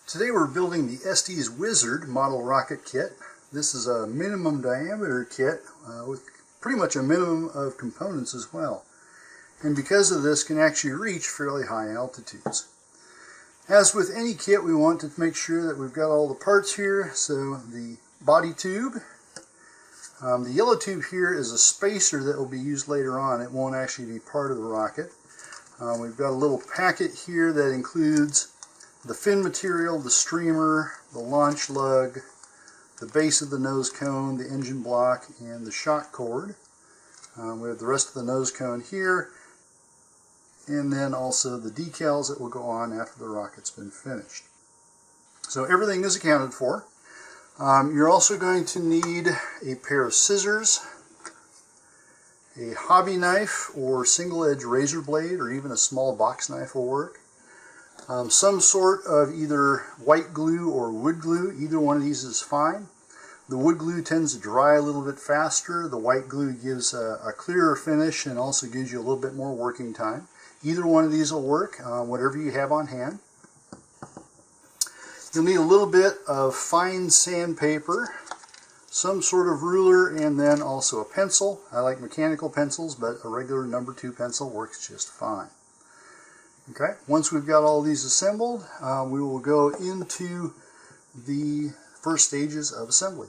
Today we're building the Estes Wizard model rocket kit. This is a minimum diameter kit with pretty much a minimum of components as well. And because of this, can actually reach fairly high altitudes. As with any kit, we want to make sure that we've got all the parts here. So the body tube, the yellow tube here is a spacer that will be used later on. It won't actually be part of the rocket. We've got a little packet here that includes the fin material, the streamer, the launch lug, the base of the nose cone, the engine block, and the shock cord. We have the rest of the nose cone here, and then also the decals that will go on after the rocket's been finished. So everything is accounted for. You're also going to need a pair of scissors, a hobby knife or single edge razor blade, or even a small box knife will work. Some sort of either white glue or wood glue. Either one of these is fine. The wood glue tends to dry a little bit faster. The white glue gives a clearer finish and also gives you a little bit more working time. Either one of these will work, whatever you have on hand. You'll need a little bit of fine sandpaper, some sort of ruler, and then also a pencil. I like mechanical pencils, but a regular number 2 pencil works just fine. Okay, once we've got all these assembled, we will go into the first stages of assembly.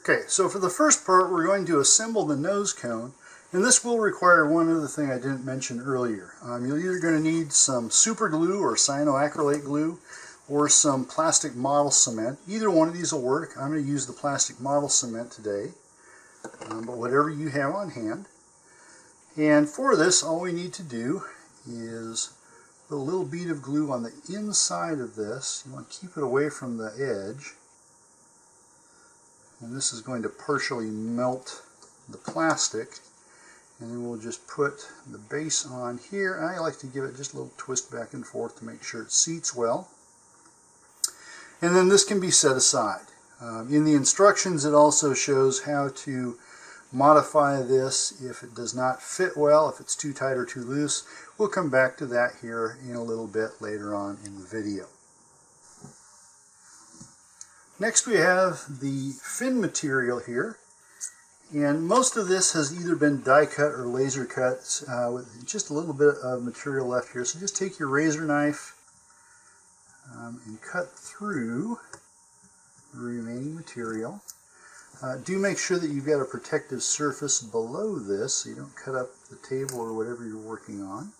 Okay, so for the first part, we're going to assemble the nose cone, and this will require one other thing I didn't mention earlier. You're either going to need some super glue or cyanoacrylate glue, or some plastic model cement. Either one of these will work. I'm going to use the plastic model cement today, but whatever you have on hand. And for this, all we need to do is put a little bead of glue on the inside of this. You want to keep it away from the edge. And this is going to partially melt the plastic. And then we'll just put the base on here. I like to give it just a little twist back and forth to make sure it seats well. And then this can be set aside. In the instructions, it also shows how to modify this if it does not fit well, if it's too tight or too loose. We'll come back to that here in a little bit later on in the video. Next we have the fin material here, and most of this has either been die cut or laser cut with just a little bit of material left here. So just take your razor knife and cut through the remaining material. Do make sure that you've got a protective surface below this so you don't cut up the table or whatever you're working on.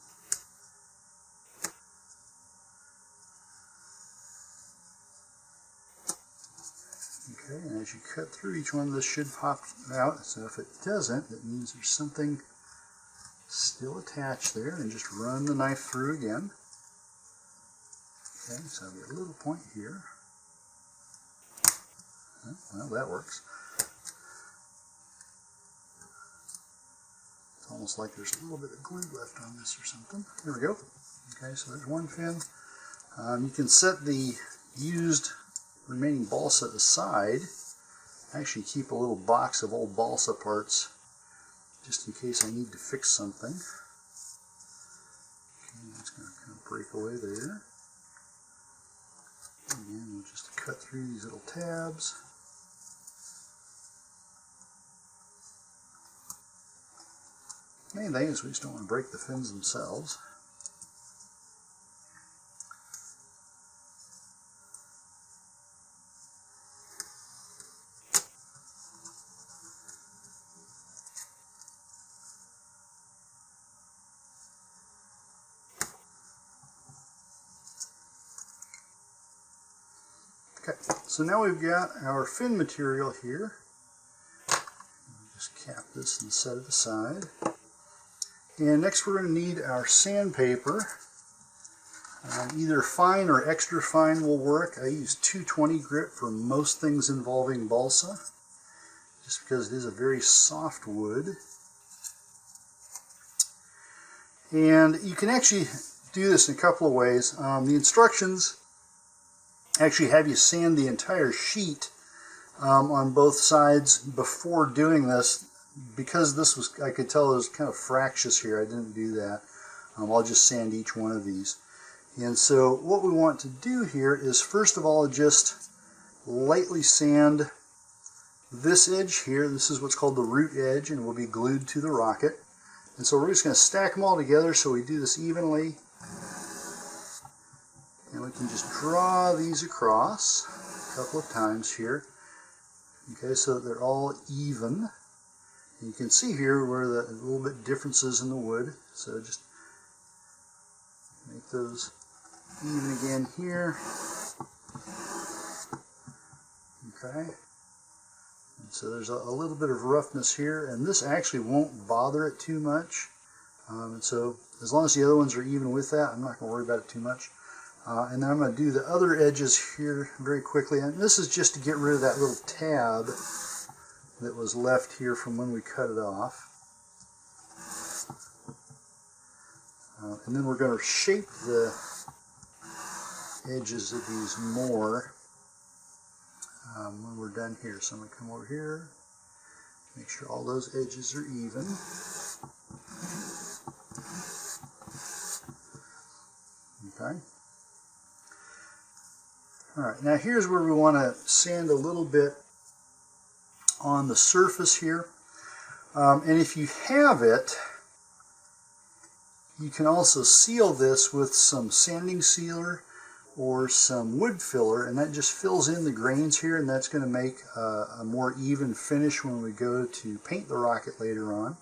Okay, and as you cut through, each one of this should pop out. So if it doesn't, that means there's something still attached there, and just run the knife through again. Okay, so I've got a little point here. Well, that works. It's almost like there's a little bit of glue left on this or something. Here we go. Okay, so there's one fin. You can set the used remaining balsa aside. I actually keep a little box of old balsa parts just in case I need to fix something. Okay, that's going to kind of break away there. Again, we'll just cut through these little tabs. Main thing is we just don't want to break the fins themselves. Okay, so now we've got our fin material here. Just cap this and set it aside. And next we're going to need our sandpaper. Either fine or extra fine will work. I use 220 grit for most things involving balsa, just because it is a very soft wood. And you can actually do this in a couple of ways. The instructions actually have you sand the entire sheet on both sides before doing this. Because this was, I could tell it was kind of fractious here, I didn't do that. I'll just sand each one of these. And so what we want to do here is first of all just lightly sand this edge here. This is what's called the root edge and will be glued to the rocket. And so we're just going to stack them all together so we do this evenly. And we can just draw these across a couple of times here. Okay, so that they're all even. And you can see here where the little bit differences in the wood. So just make those even again here. Okay. And so there's a little bit of roughness here, and this actually won't bother it too much. And so as long as the other ones are even with that, I'm not going to worry about it too much. And then I'm going to do the other edges here very quickly. And this is just to get rid of that little tab that was left here from when we cut it off. And then we're going to shape the edges of these more when we're done here. So I'm going to come over here, make sure all those edges are even. Okay. Alright, now here's where we want to sand a little bit on the surface here. And if you have it, you can also seal this with some sanding sealer or some wood filler, and that just fills in the grains here, and that's going to make a more even finish when we go to paint the rocket later on.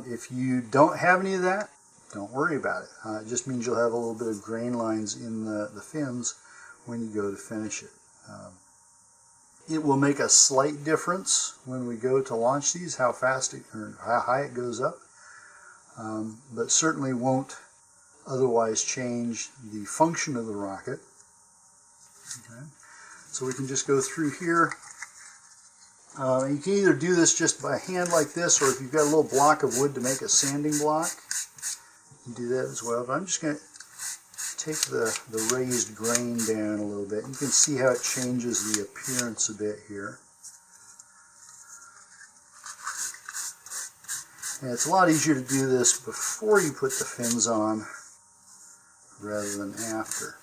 If you don't have any of that, don't worry about it. It just means you'll have a little bit of grain lines in the fins when you go to finish it. It will make a slight difference when we go to launch these, how fast or how high it goes up, but certainly won't otherwise change the function of the rocket. Okay. So we can just go through here. You can either do this just by hand like this, or if you've got a little block of wood to make a sanding block, you can do that as well. But I'm just going to take the raised grain down a little bit. You can see how it changes the appearance a bit here. And it's a lot easier to do this before you put the fins on rather than after.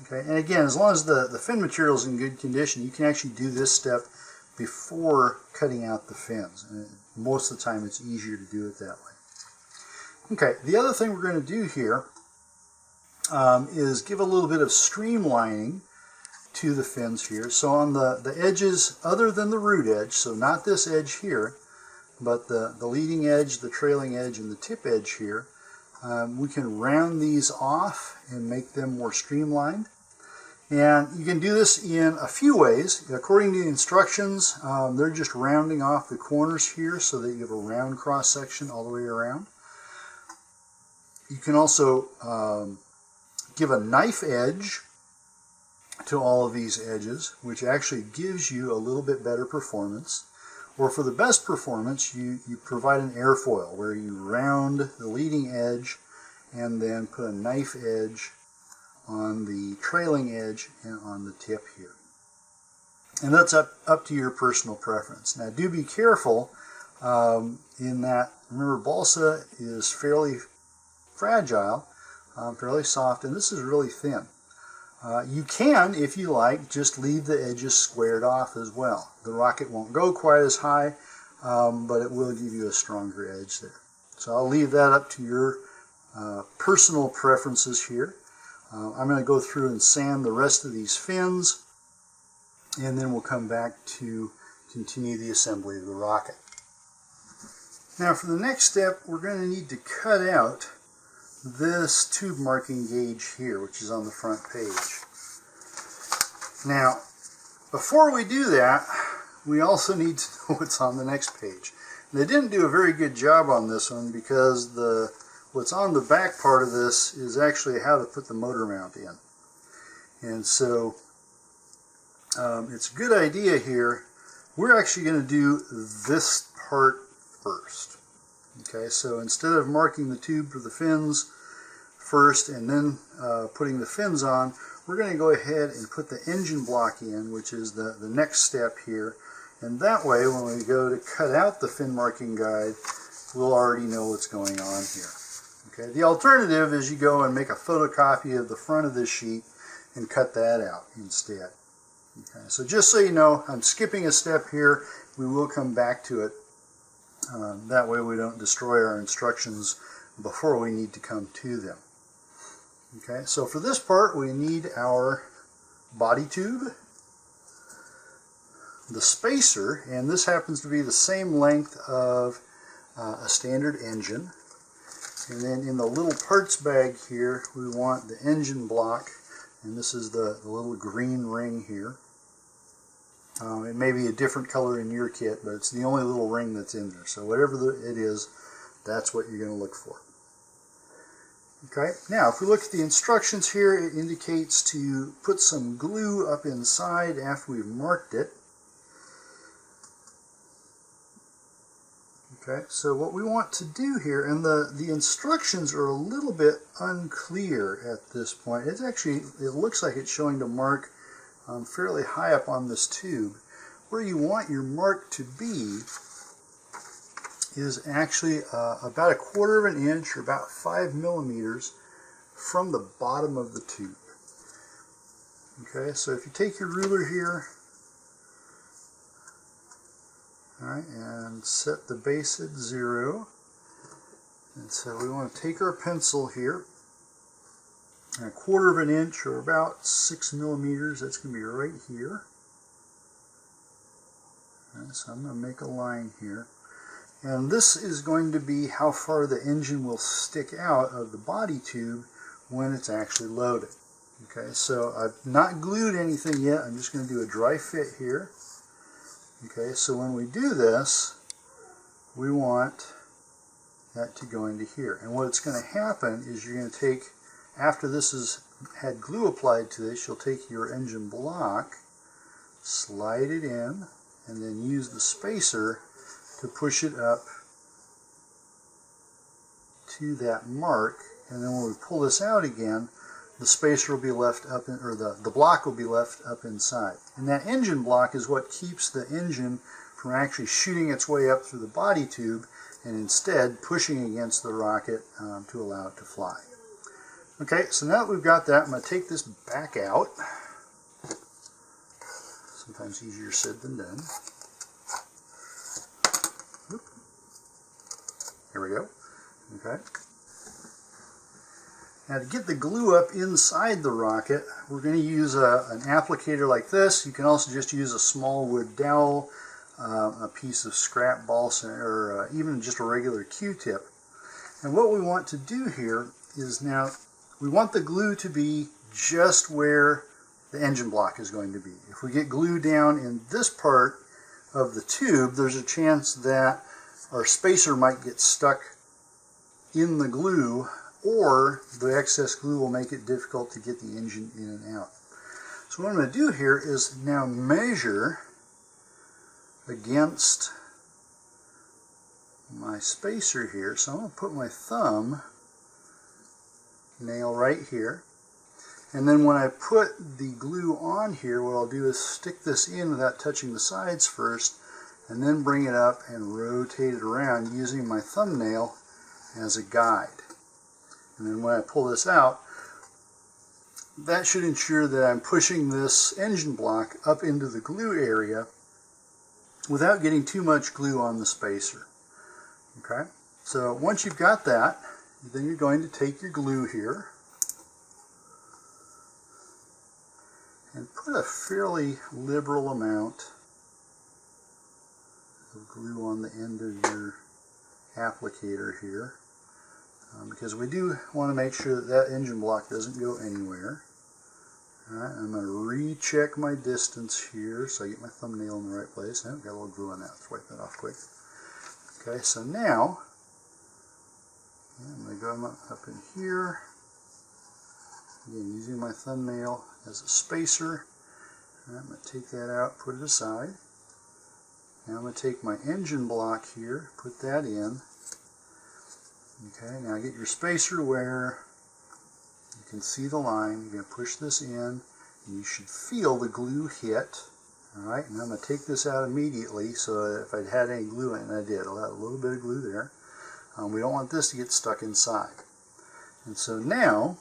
Okay, and again, as long as the fin material is in good condition, you can actually do this step before cutting out the fins. And most of the time it's easier to do it that way. Okay, the other thing we're going to do here is give a little bit of streamlining to the fins here. So on the edges other than the root edge, so not this edge here, but the leading edge, the trailing edge, and the tip edge here, we can round these off and make them more streamlined. And you can do this in a few ways. According to the instructions, they're just rounding off the corners here so that you have a round cross section all the way around. You can also give a knife edge to all of these edges, which actually gives you a little bit better performance. Or for the best performance, you provide an airfoil where you round the leading edge and then put a knife edge on the trailing edge and on the tip here. And that's up to your personal preference. Now do be careful in that, remember, balsa is fairly fragile, fairly soft, and this is really thin. You can, if you like, just leave the edges squared off as well. The rocket won't go quite as high, but it will give you a stronger edge there. So I'll leave that up to your personal preferences here. I'm going to go through and sand the rest of these fins, and then we'll come back to continue the assembly of the rocket. Now for the next step, we're going to need to cut out this tube marking gauge here, which is on the front page. Now, before we do that, we also need to know what's on the next page. And they didn't do a very good job on this one because what's on the back part of this is actually how to put the motor mount in. And so it's a good idea here. We're actually going to do this part first. Okay, so instead of marking the tube for the fins first and then putting the fins on, we're going to go ahead and put the engine block in, which is the next step here. And that way, when we go to cut out the fin marking guide, we'll already know what's going on here. Okay. The alternative is you go and make a photocopy of the front of this sheet and cut that out instead. Okay. So just so you know, I'm skipping a step here. We will come back to it. That way we don't destroy our instructions before we need to come to them. Okay, so for this part we need our body tube, the spacer, and this happens to be the same length of a standard engine. And then in the little parts bag here we want the engine block, and this is the little green ring here. It may be a different color in your kit, but it's the only little ring that's in there. So whatever it is, that's what you're going to look for. Okay, now if we look at the instructions here, it indicates to put some glue up inside after we've marked it. Okay, so what we want to do here, and the instructions are a little bit unclear at this point. It's actually, it looks like it's showing to mark fairly high up on this tube. Where you want your mark to be is actually about a 1/4 of an inch, or about 5 millimeters from the bottom of the tube. Okay, so if you take your ruler here, alright, and set the base at 0, and so we want to take our pencil here, and a 1/4 of an inch, or about 6 millimeters, that's going to be right here. Right, so I'm going to make a line here. And this is going to be how far the engine will stick out of the body tube when it's actually loaded. Okay, so I've not glued anything yet. I'm just going to do a dry fit here. Okay, so when we do this, we want that to go into here. And what's going to happen is you're going to take, after this has had glue applied to this, you'll take your engine block, slide it in, and then use the spacer to push it up to that mark. And then when we pull this out again, the spacer will be left up, or the block will be left up inside. And that engine block is what keeps the engine from actually shooting its way up through the body tube, and instead pushing against the rocket to allow it to fly. Okay, so now that we've got that, I'm going to take this back out. Sometimes easier said than done. Oop. Here we go. Okay. Now to get the glue up inside the rocket, we're going to use an applicator like this. You can also just use a small wood dowel, a piece of scrap balsa, or even just a regular Q-tip. And what we want to do here is, now we want the glue to be just where the engine block is going to be. If we get glue down in this part of the tube, there's a chance that our spacer might get stuck in the glue, or the excess glue will make it difficult to get the engine in and out. So what I'm going to do here is now measure against my spacer here. So I'm going to put my thumb nail right here. And then when I put the glue on here, what I'll do is stick this in without touching the sides first, and then bring it up and rotate it around using my thumbnail as a guide. And then when I pull this out, that should ensure that I'm pushing this engine block up into the glue area without getting too much glue on the spacer. Okay, so once you've got that, then you're going to take your glue here and put a fairly liberal amount of glue on the end of your applicator here, because we do want to make sure that that engine block doesn't go anywhere. Alright, I'm going to recheck my distance here so I get my thumbnail in the right place. Oh, got a little glue on that. Let's wipe that off quick. Okay, so now I'm going to go up in here. Again, using my thumbnail as a spacer. I'm going to take that out, put it aside. Now I'm going to take my engine block here, put that in. Okay, now get your spacer where you can see the line. You're going to push this in, and you should feel the glue hit. Alright, and I'm going to take this out immediately, so if I'd had any glue in it, and I did, I'll add a little bit of glue there. We don't want this to get stuck inside. And so now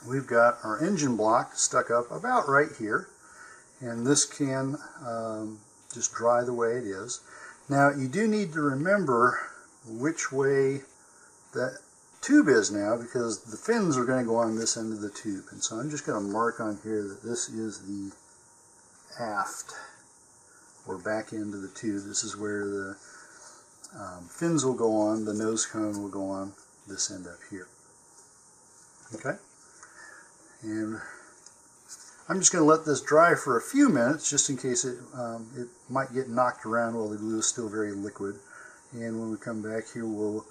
we've got our engine block stuck up about right here, and this can just dry the way it is. Now you do need to remember which way that tube is now, because the fins are going to go on this end of the tube. And so I'm just going to mark on here that this is the aft or back end of the tube. This is where the fins will go on, the nose cone will go on this end up here. Okay? And I'm just going to let this dry for a few minutes just in case it might get knocked around while the glue is still very liquid. And when we come back here, we'll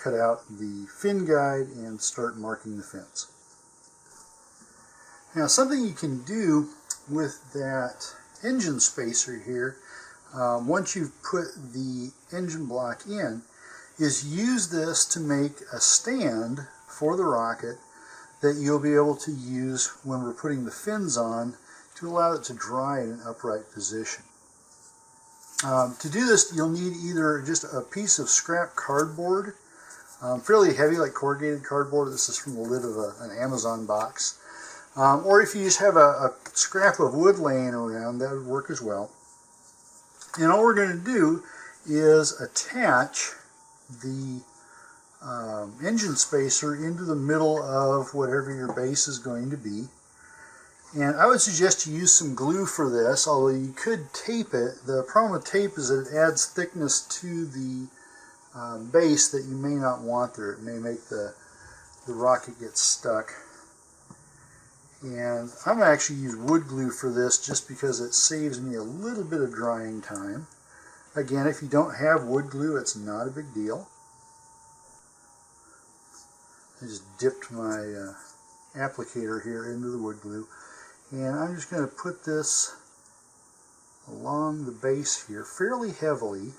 cut out the fin guide and start marking the fins. Now, something you can do with that engine spacer here, once you've put the engine block in, is use this to make a stand for the rocket that you'll be able to use when we're putting the fins on to allow it to dry in an upright position. To do this, you'll need either just a piece of scrap cardboard, fairly heavy, like corrugated cardboard. This is from the lid of an Amazon box. Or if you just have a scrap of wood laying around, that would work as well. And all we're going to do is attach the engine spacer into the middle of whatever your base is going to be. And I would suggest you use some glue for this, although you could tape it. The problem with tape is that it adds thickness to the base that you may not want there. It may make the rocket get stuck. And I'm going to actually use wood glue for this just because it saves me a little bit of drying time. Again, if you don't have wood glue, it's not a big deal. I just dipped my applicator here into the wood glue. And I'm just going to put this along the base here fairly heavily.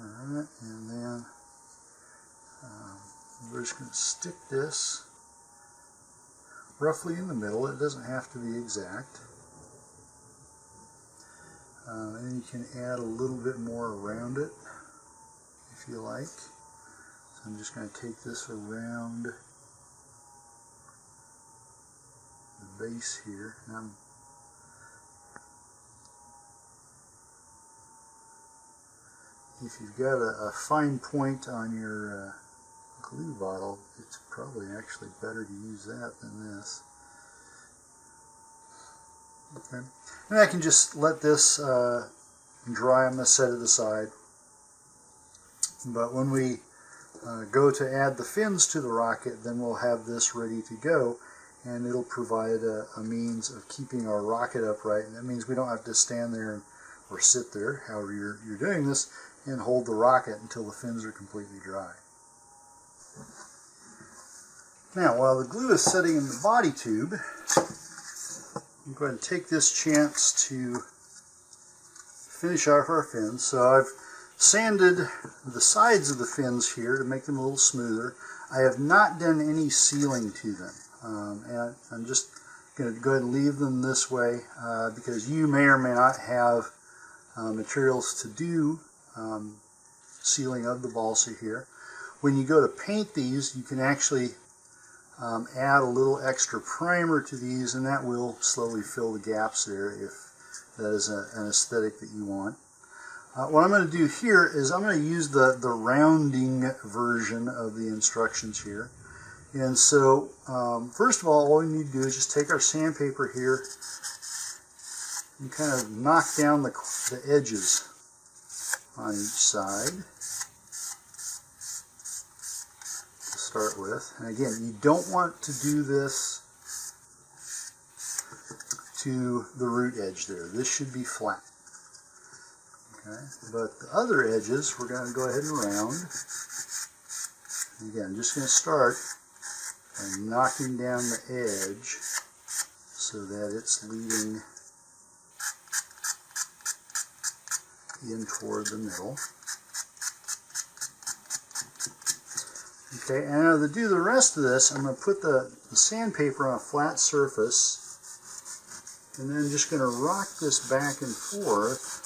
Alright, and then we're just going to stick this roughly in the middle. It doesn't have to be exact. And you can add a little bit more around it if you like. So I'm just going to take this around the base here. And if you've got a fine point on your glue bottle, it's probably actually better to use that than this. Okay. And I can just let this dry. I'm going to set it aside. But when we go to add the fins to the rocket, then we'll have this ready to go, and it'll provide a means of keeping our rocket upright. And that means we don't have to stand there or sit there, however you're doing this, and hold the rocket until the fins are completely dry. Now, while the glue is setting in the body tube, I'm going to take this chance to finish off our fins. So I've sanded the sides of the fins here to make them a little smoother. I have not done any sealing to them. And I'm just going to go ahead and leave them this way because you may or may not have materials to do sealing of the balsa here. When you go to paint these, you can actually add a little extra primer to these, and that will slowly fill the gaps there if that is an aesthetic that you want. What I'm going to do here is I'm going to use the rounding version of the instructions here. And so, first of all we need to do is just take our sandpaper here and kind of knock down the edges on each side to start with. And again, you don't want to do this to the root edge there. This should be flat. Okay, but the other edges we're going to go ahead and round. And again, I'm just going to start by knocking down the edge so that it's leading in toward the middle. Okay, and now to do the rest of this, I'm going to put the sandpaper on a flat surface, and then just going to rock this back and forth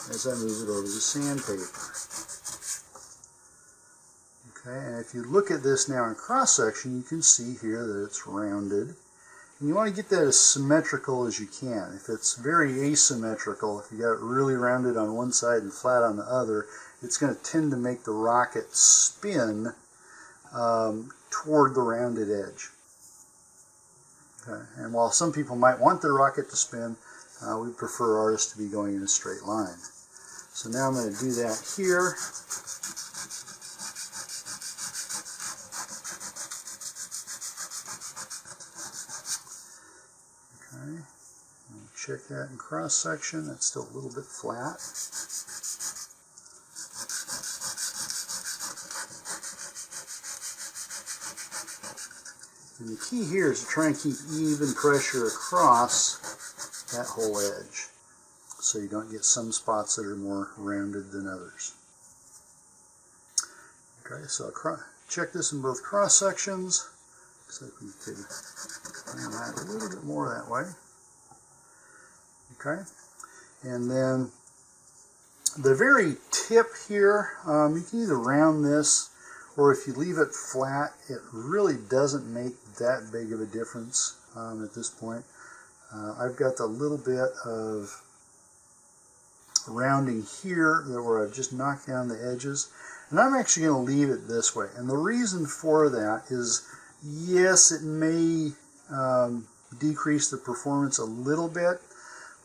as I move it over the sandpaper. Okay, and if you look at this now in cross-section, you can see here that it's rounded. And you want to get that as symmetrical as you can. If it's very asymmetrical, if you got it really rounded on one side and flat on the other, it's going to tend to make the rocket spin toward the rounded edge. Okay. And while some people might want their rocket to spin, we prefer ours to be going in a straight line. So now I'm going to do that here. Okay. Check that in cross section. That's still a little bit flat. And the key here is to try and keep even pressure across that whole edge, so you don't get some spots that are more rounded than others. Okay, so I'll check this in both cross sections. Looks like we could bring that a little bit more that way. Okay, and then the very tip here, you can either round this, or if you leave it flat, it really doesn't make that big of a difference at this point. I've got a little bit of rounding here where I've just knocked down the edges, and I'm actually going to leave it this way. And the reason for that is, yes, it may decrease the performance a little bit,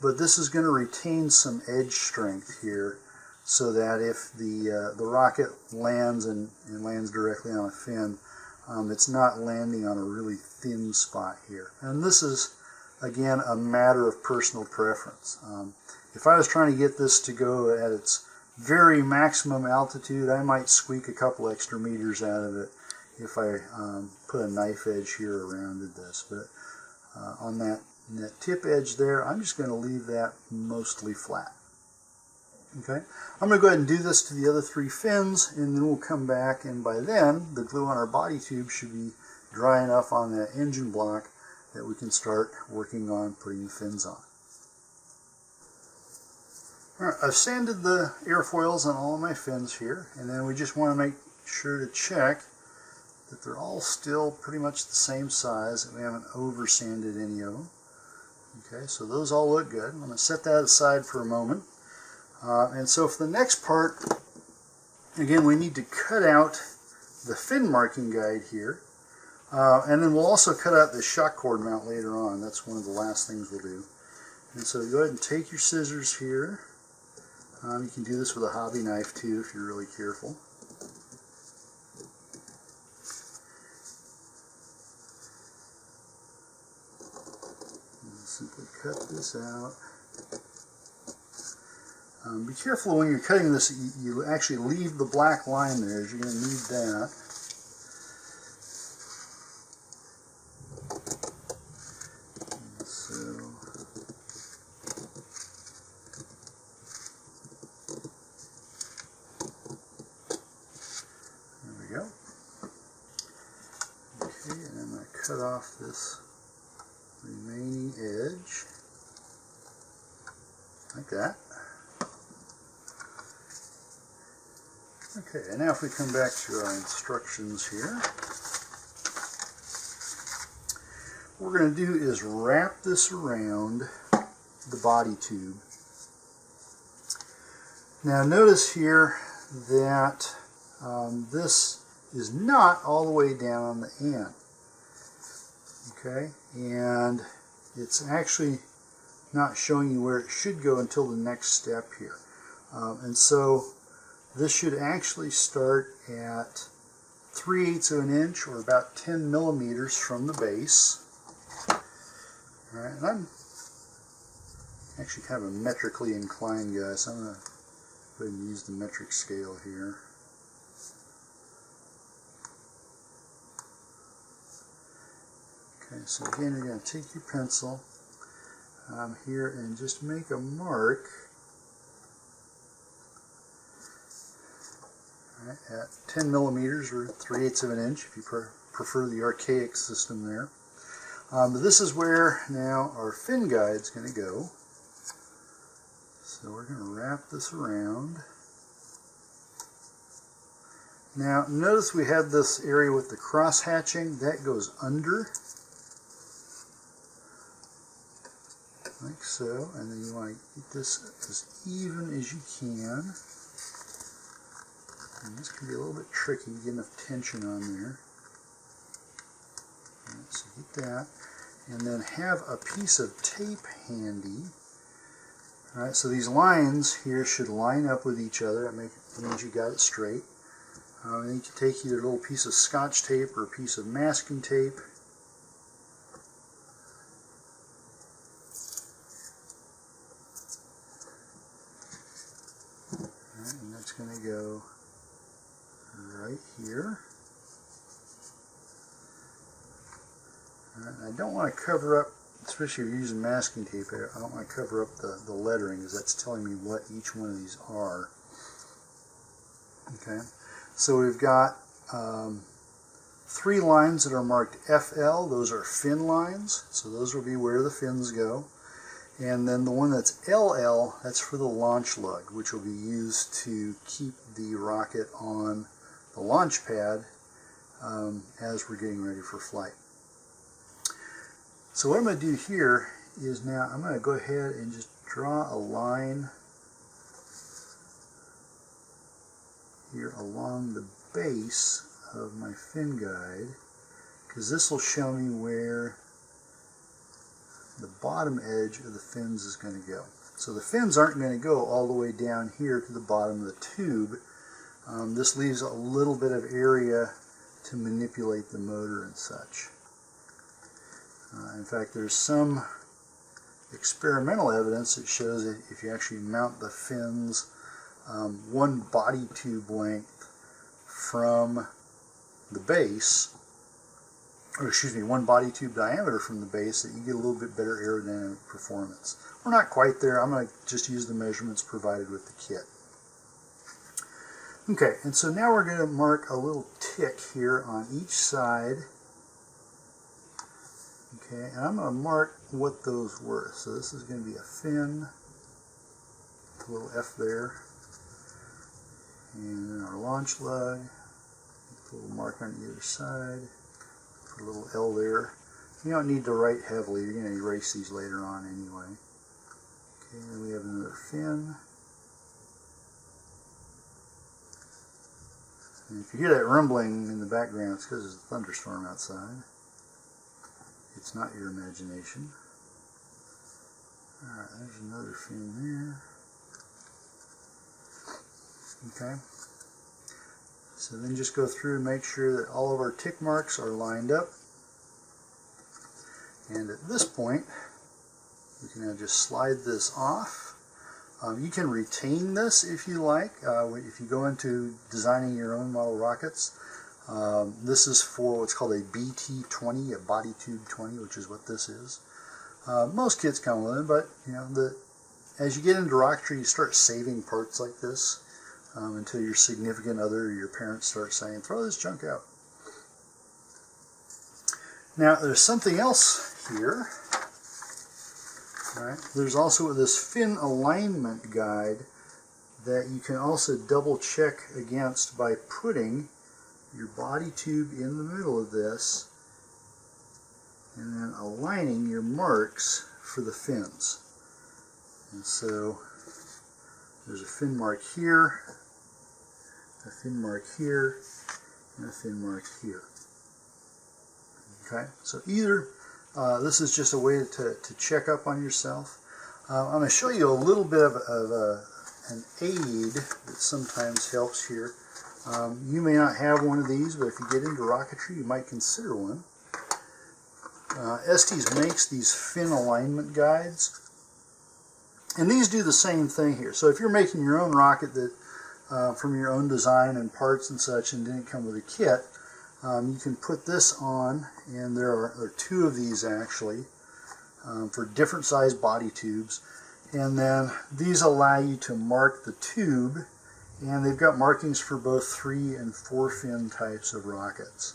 but this is going to retain some edge strength here, so that if the rocket lands and lands directly on a fin, it's not landing on a really thin spot here. And this is, again, a matter of personal preference. If I was trying to get this to go at its very maximum altitude, I might squeak a couple extra meters out of it if I put a knife edge here around this. But on that tip edge there, I'm just going to leave that mostly flat. Okay, I'm going to go ahead and do this to the other three fins, and then we'll come back, and by then the glue on our body tube should be dry enough on that engine block that we can start working on putting the fins on. Alright, I've sanded the airfoils on all of my fins here, and then we just want to make sure to check that they're all still pretty much the same size, that we haven't over sanded any of them. Okay, so those all look good. I'm going to set that aside for a moment. And so for the next part, again, we need to cut out the fin marking guide here. And then we'll also cut out the shock cord mount later on. That's one of the last things we'll do. And so go ahead and take your scissors here. You can do this with a hobby knife too if you're really careful. And simply cut this out. Be careful when you're cutting this, you actually leave the black line there, as you're going to need that. And so, there we go. Okay, and I'm going to cut off this remaining edge, like that. Okay, and now if we come back to our instructions here, what we're going to do is wrap this around the body tube. Now notice here that this is not all the way down on the end. Okay, and it's actually not showing you where it should go until the next step here. And so this should actually start at 3/8 of an inch, or about 10 millimeters from the base. All right, and I'm actually kind of a metrically inclined guy, so I'm going to go ahead and use the metric scale here. Okay, so again, you're going to take your pencil, here and just make a mark at 10 millimeters or 3/8 of an inch if you prefer the archaic system there. But this is where now our fin guide's going to go. So we're going to wrap this around. Now notice we have this area with the cross hatching, that goes under, like so, and then you want to get this as even as you can. And this can be a little bit tricky, get enough tension on there. Right, so get that, and then have a piece of tape handy. Alright, so these lines here should line up with each other. That means you got it straight. And then you can take either a little piece of Scotch tape or a piece of masking tape. Alright, and that's going to go right here. Alright, I don't want to cover up, especially if you're using masking tape, I don't want to cover up the lettering, because that's telling me what each one of these are. Okay, so we've got 3 lines that are marked FL, those are fin lines, so those will be where the fins go. And then the one that's LL, that's for the launch lug, which will be used to keep the rocket on the launch pad as we're getting ready for flight. So what I'm going to do here is now I'm going to go ahead and just draw a line here along the base of my fin guide, because this will show me where the bottom edge of the fins is going to go. So the fins aren't going to go all the way down here to the bottom of the tube. This leaves a little bit of area to manipulate the motor and such. In fact, there's some experimental evidence that shows that if you actually mount the fins one body tube length from the base, or excuse me, one body tube diameter from the base, that you get a little bit better aerodynamic performance. We're not quite there. I'm going to just use the measurements provided with the kit. Okay, and so now we're going to mark a little tick here on each side. Okay, and I'm going to mark what those were. So this is going to be a fin, a little F there, and then our launch lug, a little mark on either side, put a little L there. You don't need to write heavily, you're going to erase these later on anyway. Okay, then we have another fin. And if you hear that rumbling in the background, it's because there's a thunderstorm outside. It's not your imagination. Alright, there's another fin there. Okay. So then just go through and make sure that all of our tick marks are lined up. And at this point, we can now just slide this off. You can retain this if you like. If you go into designing your own model rockets, this is for what's called a BT-20, a body tube 20, which is what this is. Most kits come with it, but you know, as you get into rocketry, you start saving parts like this until your significant other or your parents start saying, "Throw this junk out." Now, there's something else here. Right. There's also this fin alignment guide that you can also double check against by putting your body tube in the middle of this and then aligning your marks for the fins. And so there's a fin mark here, a fin mark here, and a fin mark here. Okay, so either this is just a way to check up on yourself. I'm going to show you a little bit of an aid that sometimes helps here. You may not have one of these, but if you get into rocketry, you might consider one. Estes makes these fin alignment guides, and these do the same thing here. So if you're making your own rocket that from your own design and parts and such, and didn't come with a kit, you can put this on, and there are 2 of these actually. for different size body tubes. And then these allow you to mark the tube, and they've got markings for both 3 and 4 fin types of rockets.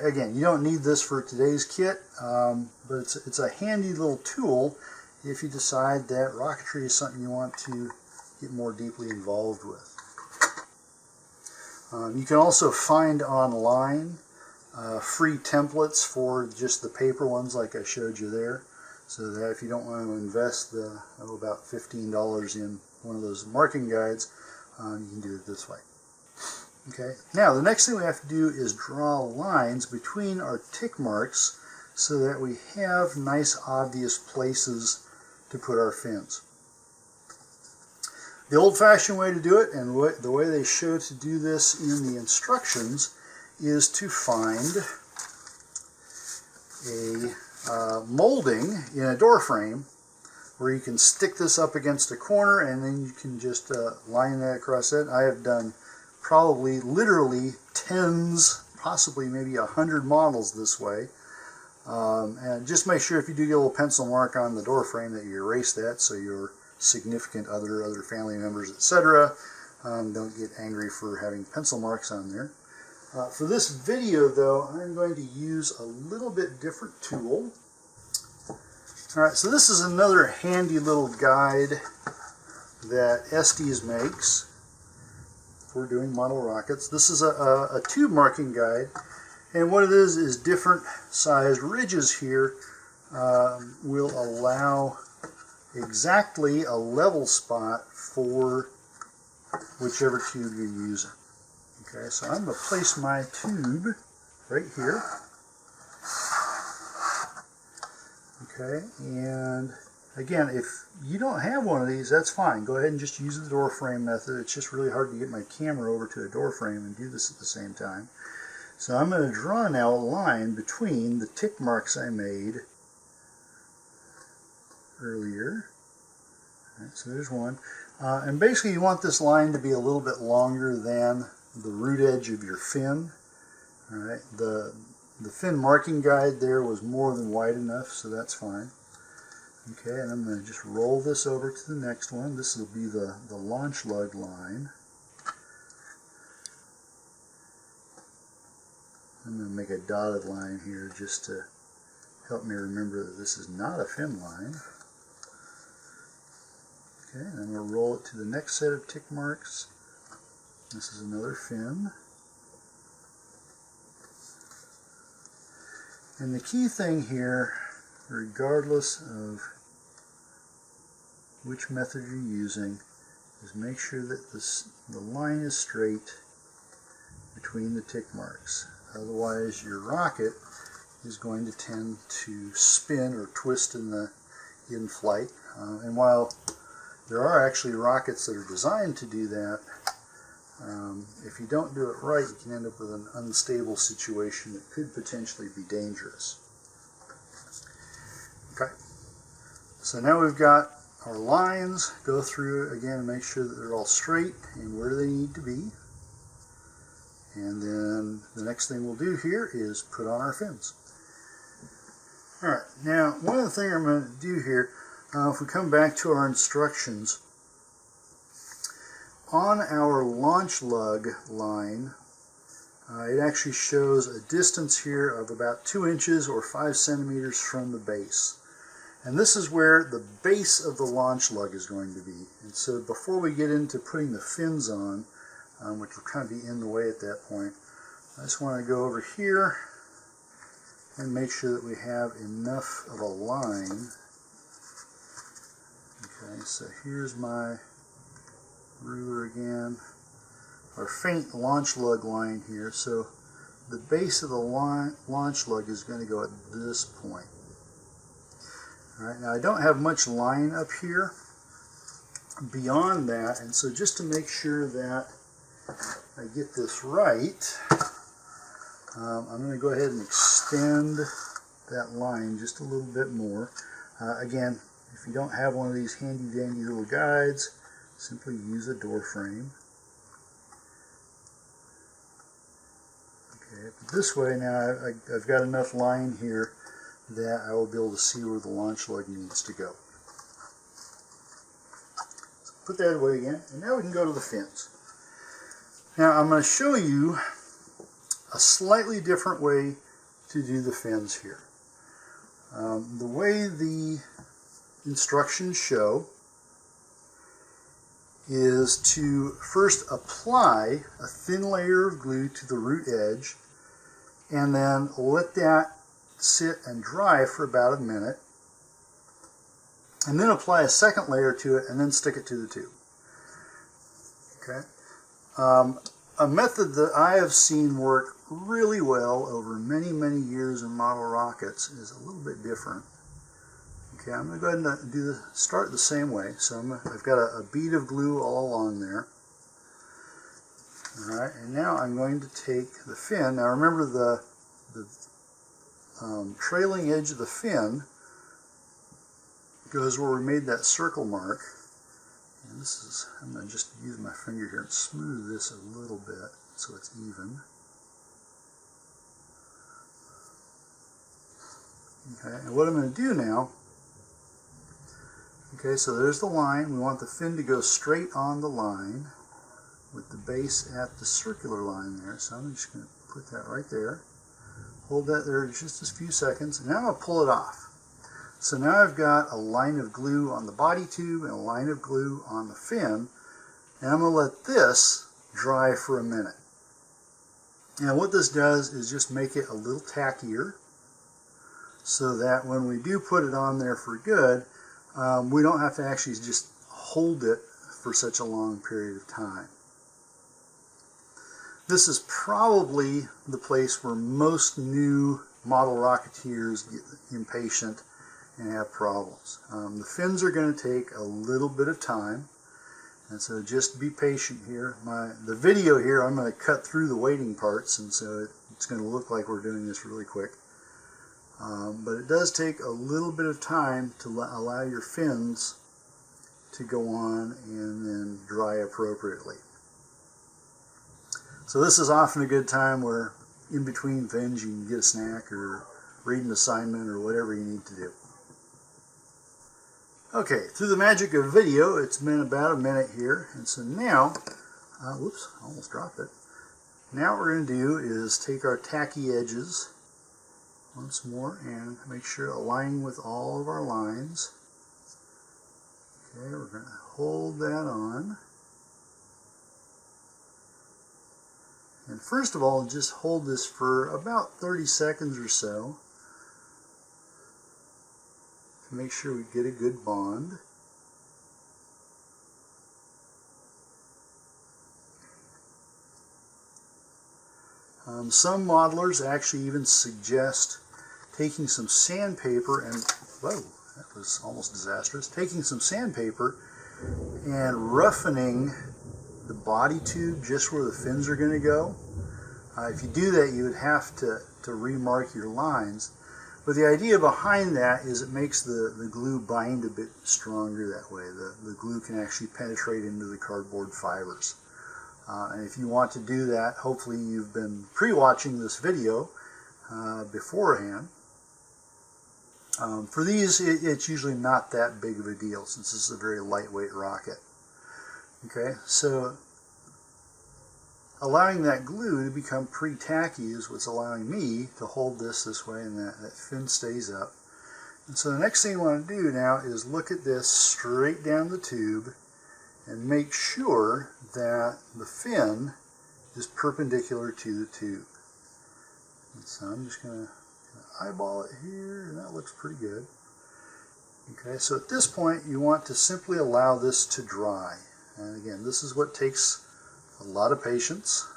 Again, you don't need this for today's kit, but it's a handy little tool if you decide that rocketry is something you want to get more deeply involved with. You can also find online free templates for just the paper ones like I showed you there, so that if you don't want to invest about $15 in one of those marking guides, you can do it this way. Okay. Now the next thing we have to do is draw lines between our tick marks so that we have nice obvious places to put our fins. The old-fashioned way to do it, and the way they show to do this in the instructions, is to find a molding in a door frame where you can stick this up against a corner, and then you can just line that across it. I have done probably literally tens, possibly maybe 100 models this way. And just make sure if you do get a little pencil mark on the door frame that you erase that, so your significant other family members, etc. Don't get angry for having pencil marks on there. For this video though, I'm going to use a little bit different tool. Alright, so this is another handy little guide that Estes makes for doing model rockets. This is a tube marking guide, and what it is different sized ridges here will allow exactly a level spot for whichever tube you're using. Okay, so I'm going to place my tube right here. Okay, and again, if you don't have one of these, that's fine. Go ahead and just use the door frame method. It's just really hard to get my camera over to a door frame and do this at the same time. So I'm going to draw now a line between the tick marks I made earlier. Right, so there's one. And basically you want this line to be a little bit longer than the root edge of your fin. All right, the fin marking guide there was more than wide enough, so that's fine. Okay, and I'm going to just roll this over to the next one. This will be the launch lug line. I'm going to make a dotted line here just to help me remember that this is not a fin line. Okay, and I'm going to roll it to the next set of tick marks. This is another fin. And the key thing here, regardless of which method you're using, is make sure that the line is straight between the tick marks. Otherwise your rocket is going to tend to spin or twist in flight. And while there are actually rockets that are designed to do that, if you don't do it right, you can end up with an unstable situation that could potentially be dangerous. Okay, so now we've got our lines. Go through again and make sure that they're all straight and where they need to be. And then the next thing we'll do here is put on our fins. Alright, now one of the things I'm going to do here, if we come back to our instructions, on our launch lug line, it actually shows a distance here of about 2 inches or 5 centimeters from the base. And this is where the base of the launch lug is going to be. And so before we get into putting the fins on, which will kind of be in the way at that point, I just want to go over here and make sure that we have enough of a line. Okay, so here's my ruler again, our faint launch lug line here. So the base of the launch lug is going to go at this point. Alright, now I don't have much line up here beyond that, and so just to make sure that I get this right, I'm going to go ahead and extend that line just a little bit more. Again, if you don't have one of these handy dandy little guides, simply use a door frame. Okay, but this way now I've got enough line here that I will be able to see where the launch lug needs to go. So put that away again, and now we can go to the fins. Now I'm going to show you a slightly different way to do the fins here. The way the instructions show is to first apply a thin layer of glue to the root edge and then let that sit and dry for about a minute, and then apply a second layer to it and then stick it to the tube. Okay. A method that I have seen work really well over many years in model rockets is a little bit different. Okay, I'm going to go ahead and start the same way. So I've got a bead of glue all along there. Alright, and now I'm going to take the fin. Now remember the trailing edge of the fin goes where we made that circle mark. And this is, I'm going to just use my finger here and smooth this a little bit so it's even. Okay, and what I'm going to do now, okay, so there's the line. We want the fin to go straight on the line with the base at the circular line there. So I'm just going to put that right there. Hold that there just a few seconds, and now I'm going to pull it off. So now I've got a line of glue on the body tube and a line of glue on the fin, and I'm going to let this dry for a minute. Now what this does is just make it a little tackier so that when we do put it on there for good, we don't have to actually just hold it for such a long period of time. This is probably the place where most new model Rocketeers get impatient and have problems. The fins are going to take a little bit of time, and so just be patient here. The video here, I'm going to cut through the waiting parts, and so it's going to look like we're doing this really quick. But it does take a little bit of time to allow your fins to go on and then dry appropriately. So this is often a good time where in between fins you can get a snack or read an assignment or whatever you need to do. Okay, through the magic of video, it's been about a minute here, and so now, whoops, I almost dropped it. Now what we're going to do is take our tacky edges once more and make sure aligning with all of our lines. Okay, we're going to hold that on. And first of all, just hold this for about 30 seconds or so to make sure we get a good bond. Some modelers actually even suggest taking some sandpaper and, whoa, that was almost disastrous, taking some sandpaper and roughening the body tube just where the fins are going to go. If you do that, you would have to remark your lines. But the idea behind that is it makes the glue bind a bit stronger that way. The glue can actually penetrate into the cardboard fibers. And if you want to do that, hopefully you've been pre-watching this video beforehand. For these, it's usually not that big of a deal since this is a very lightweight rocket. Okay, so allowing that glue to become pre-tacky is what's allowing me to hold this way, and that fin stays up. And so the next thing you want to do now is look at this straight down the tube and make sure that the fin is perpendicular to the tube. And so I'm just going to eyeball it here, and that looks pretty good. Okay, so at this point you want to simply allow this to dry. And again, this is what takes a lot of patience.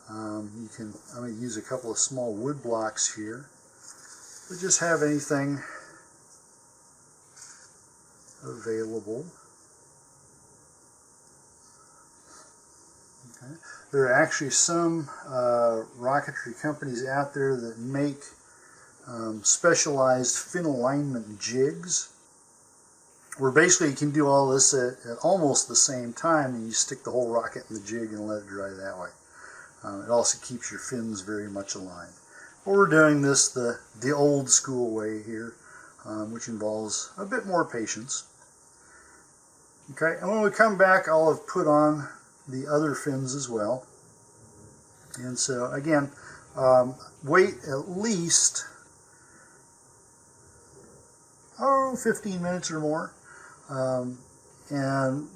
I'm going to use a couple of small wood blocks here, but just have anything available. Okay. There are actually some rocketry companies out there that make specialized fin alignment jigs, where basically you can do all this at almost the same time, and you stick the whole rocket in the jig and let it dry that way. It also keeps your fins very much aligned. But we're doing this the old school way here, which involves a bit more patience. Okay, and when we come back, I'll have put on the other fins as well. And so again, wait at least 15 minutes or more. And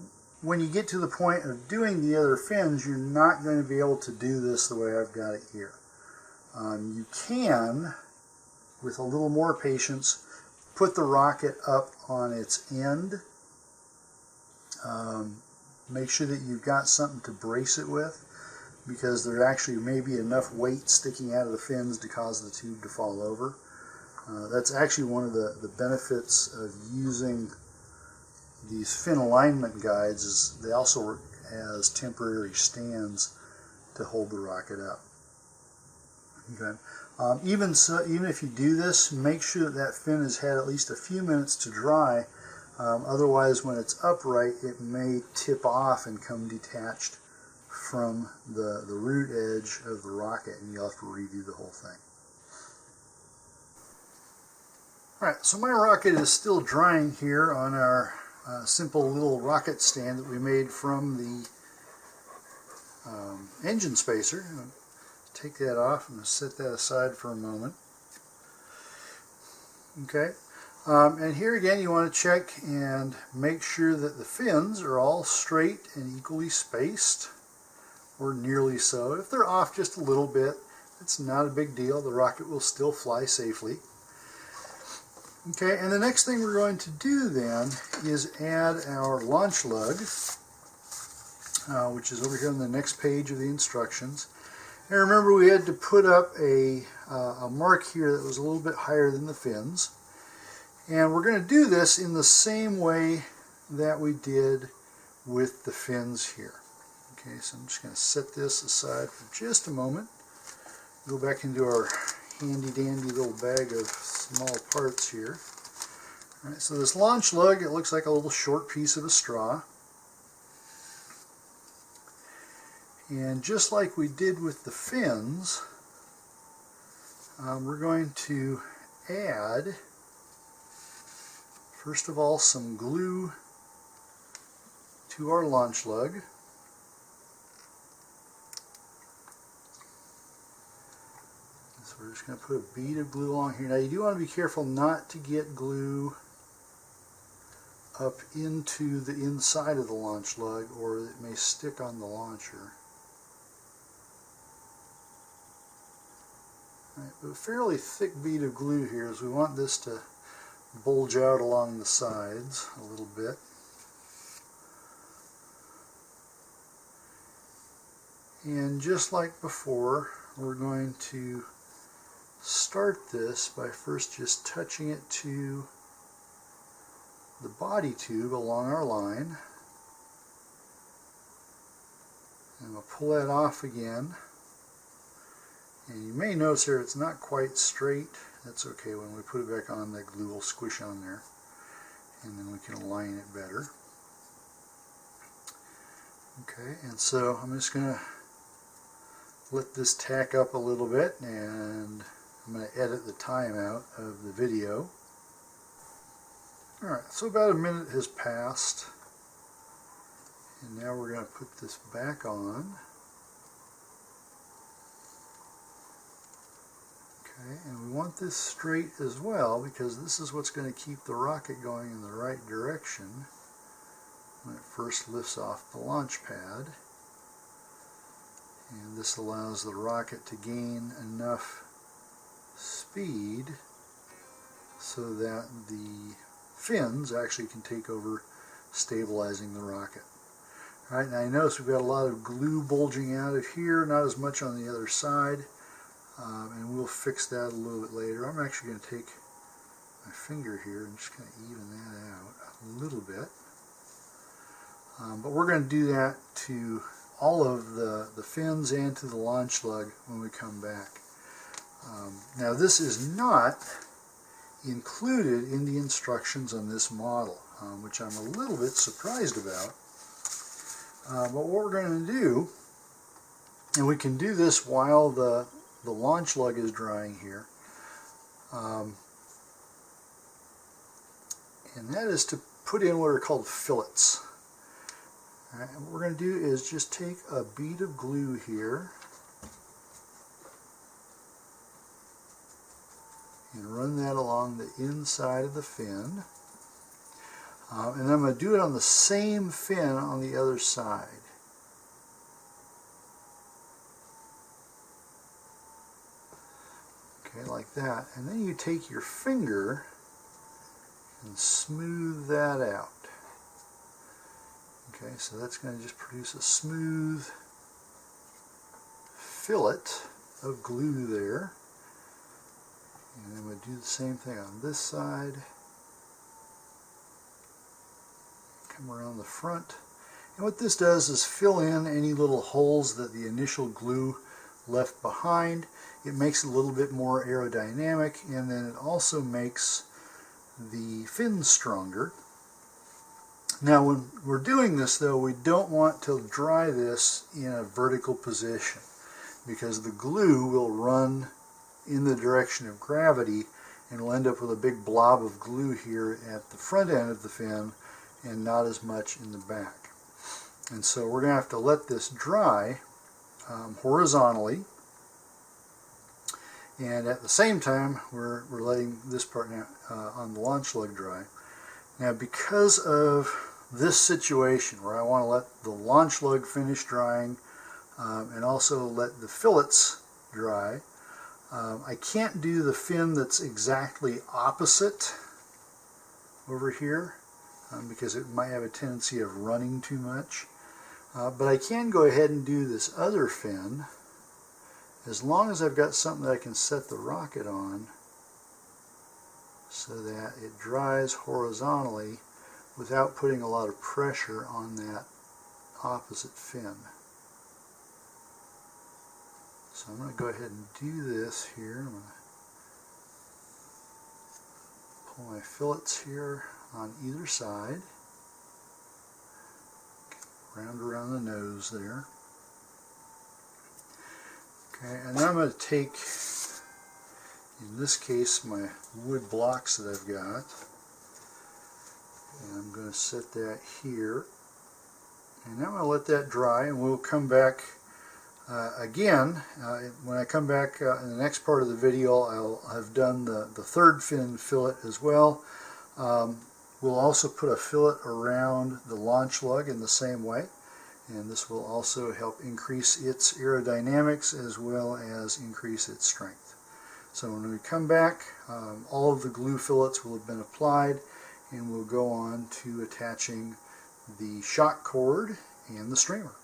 when you get to the point of doing the other fins, you're not going to be able to do this the way I've got it here. You can, with a little more patience, put the rocket up on its end. Make sure that you've got something to brace it with, because there actually may be enough weight sticking out of the fins to cause the tube to fall over. That's actually one of the benefits of using these fin alignment guides, is they also work as temporary stands to hold the rocket up. Okay. Even if you do this, make sure that fin has had at least a few minutes to dry. Otherwise, when it's upright, it may tip off and come detached from the root edge of the rocket, and you'll have to redo the whole thing. Alright, so my rocket is still drying here on our simple little rocket stand that we made from the engine spacer. Take that off and set that aside for a moment. Okay, and here again you want to check and make sure that the fins are all straight and equally spaced, or nearly so. If they're off just a little bit, it's not a big deal. The rocket will still fly safely. Okay, and the next thing we're going to do then is add our launch lug, which is over here on the next page of the instructions. And remember, we had to put up a mark here that was a little bit higher than the fins. And we're going to do this in the same way that we did with the fins here. Okay, so I'm just going to set this aside for just a moment. Go back into our handy dandy little bag of small parts here. All right, so this launch lug, it looks like a little short piece of a straw. And just like we did with the fins, we're going to add, first of all, some glue to our launch lug. So we're just going to put a bead of glue along here. Now you do want to be careful not to get glue up into the inside of the launch lug, or it may stick on the launcher. Right, but a fairly thick bead of glue here, as we want this to bulge out along the sides a little bit. And just like before, we're going to start this by first just touching it to the body tube along our line. And we'll pull that off again. And you may notice here it's not quite straight. That's okay. When we put it back on, that glue will squish on there. And then we can align it better. Okay, and so I'm just going to let this tack up a little bit, and I'm going to edit the time out of the video. Alright, so about a minute has passed, and now we're going to put this back on. Okay, and we want this straight as well, because this is what's going to keep the rocket going in the right direction when it first lifts off the launch pad. And this allows the rocket to gain enough speed so that the fins actually can take over stabilizing the rocket. Alright, now you notice we've got a lot of glue bulging out of here, not as much on the other side, and we'll fix that a little bit later. I'm actually going to take my finger here and just kind of even that out a little bit. But we're going to do that to all of the fins and to the launch lug when we come back. Now this is not included in the instructions on this model, which I'm a little bit surprised about. But what we're going to do, and we can do this while the the launch lug is drying here. And that is to put in what are called fillets. All right, and what we're going to do is just take a bead of glue here and run that along the inside of the fin. And then I'm going to do it on the same fin on the other side. Okay, like that. And then you take your finger and smooth that out. Okay, so that's going to just produce a smooth fillet of glue there. And then we'll do the same thing on this side. Come around the front. And what this does is fill in any little holes that the initial glue left behind. It makes it a little bit more aerodynamic, and then it also makes the fin stronger. Now when we're doing this though, we don't want to dry this in a vertical position because the glue will run in the direction of gravity and we'll end up with a big blob of glue here at the front end of the fin and not as much in the back. And so we're going to have to let this dry horizontally, and at the same time we're letting this part now on the launch lug dry. Now because of this situation where I want to let the launch lug finish drying and also let the fillets dry, I can't do the fin that's exactly opposite over here because it might have a tendency of running too much. But I can go ahead and do this other fin as long as I've got something that I can set the rocket on so that it dries horizontally without putting a lot of pressure on that opposite fin. So I'm going to go ahead and do this here. I'm going to pull my fillets here on either side. Round around the nose there. Okay, and then I'm going to take, in this case, my wood blocks that I've got, and I'm going to set that here. And now I'm going to let that dry, and we'll come back again. When I come back in the next part of the video, I'll have done the third fin fillet as well. We'll also put a fillet around the launch lug in the same way, and this will also help increase its aerodynamics as well as increase its strength. So when we come back, all of the glue fillets will have been applied, and we'll go on to attaching the shock cord and the streamer.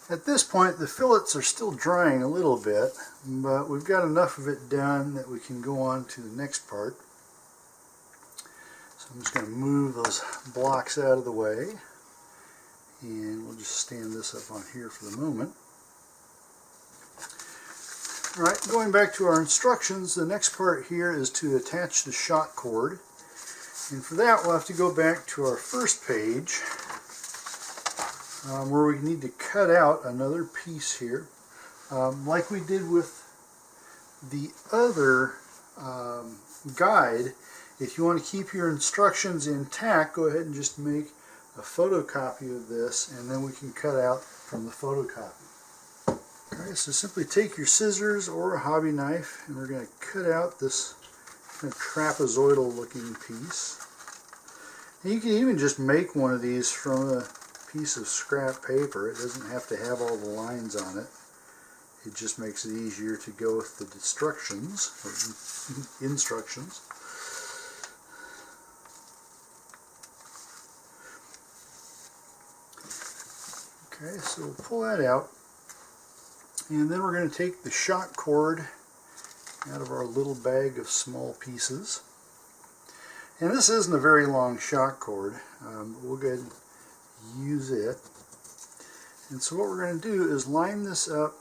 At this point, the fillets are still drying a little bit, but we've got enough of it done that we can go on to the next part. So I'm just going to move those blocks out of the way, and we'll just stand this up on here for the moment. Alright, going back to our instructions, the next part here is to attach the shock cord. And for that, we'll have to go back to our first page, where we need to cut out another piece here. Like we did with the other guide, if you want to keep your instructions intact, go ahead and just make a photocopy of this, and then we can cut out from the photocopy. Okay, so simply take your scissors or a hobby knife, and we're going to cut out this kind of trapezoidal looking piece. And you can even just make one of these from a piece of scrap paper. It doesn't have to have all the lines on it. It just makes it easier to go with the instructions. Okay, so we'll pull that out, and then we're going to take the shock cord out of our little bag of small pieces. And this isn't a very long shock cord, but we'll go ahead and use it. And so what we're going to do is line this up